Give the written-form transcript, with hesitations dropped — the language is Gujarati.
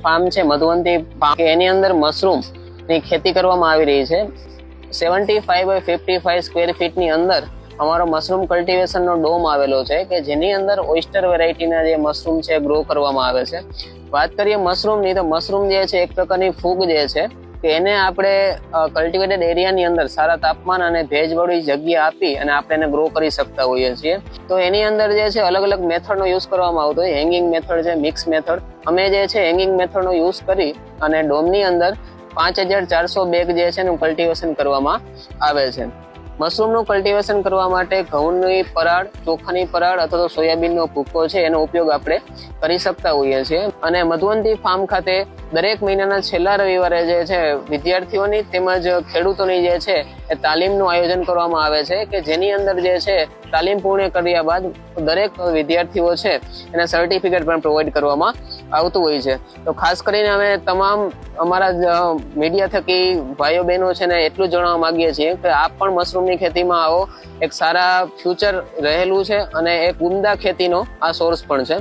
ફાર્મ છે મધુવંતી ફાર્મ, એની અંદર મશરૂમ ની ખેતી કરવામાં આવી રહી છે. 75 by 55 સ્ક્વેર ફીટની અંદર અમારો મશરૂમ કલ્ટિવેશનનો ડોમ આવેલો છે કે જેની અંદર ઓઇસ્ટર વેરાયટીના જે મશરૂમ છે ગ્રો કરવામાં આવે છે. વાત કરીએ મશરૂમની, તો મશરૂમ જે છે એક પ્રકારની ફૂગ જે છે કે એને આપણે કલ્ટિવેટેડ એરિયાની અંદર સારા તાપમાન અને ભેજવાળી જગ્યા આપી અને આપણે એને ગ્રો કરી શકતા હોઈએ છીએ. તો એની અંદર જે છે અલગ અલગ મેથડનો યુઝ કરવામાં આવતો હોય. હેંગિંગ મેથડ છે, મિક્સ મેથડ. અમે જે છે હેંગિંગ મેથડનો યુઝ કરી અને ડોમની અંદર 5400 બેગ જે છે એનું કલ્ટિવેશન કરવામાં આવે છે. મશરૂમનું કલ્ટિવેશન કરવા માટે ઘઉંની પરાળ, ચોખાની પરાળ અથવા તો સોયાબીનનો ભૂકો છે એનો ઉપયોગ આપણે કરી શકતા હોઈએ છીએ. અને મધુવંતી ફાર્મ ખાતે દરેક મહિનાના છેલ્લા રવિવારે જે છે વિદ્યાર્થીઓની તેમજ ખેડૂતોની જે છે એ તાલીમનું આયોજન કરવામાં આવે છે કે જેની અંદર જે છે તાલીમ પૂર્ણ કર્યા બાદ દરેક વિદ્યાર્થીઓ છે એને સર્ટિફિકેટ પણ પ્રોવાઈડ કરવામાં આવતું હોય છે. તો ખાસ કરીને અમે તમામ અમારા મીડિયા થકી ભાઈઓ બહેનો છે ને એટલું જણાવવા માંગીએ છીએ કે આપ પણ મશરૂમની ખેતીમાં આવો. એક સારા ફ્યુચર રહેલું છે અને એક ઉમદા ખેતીનો આ સોર્સ પણ છે.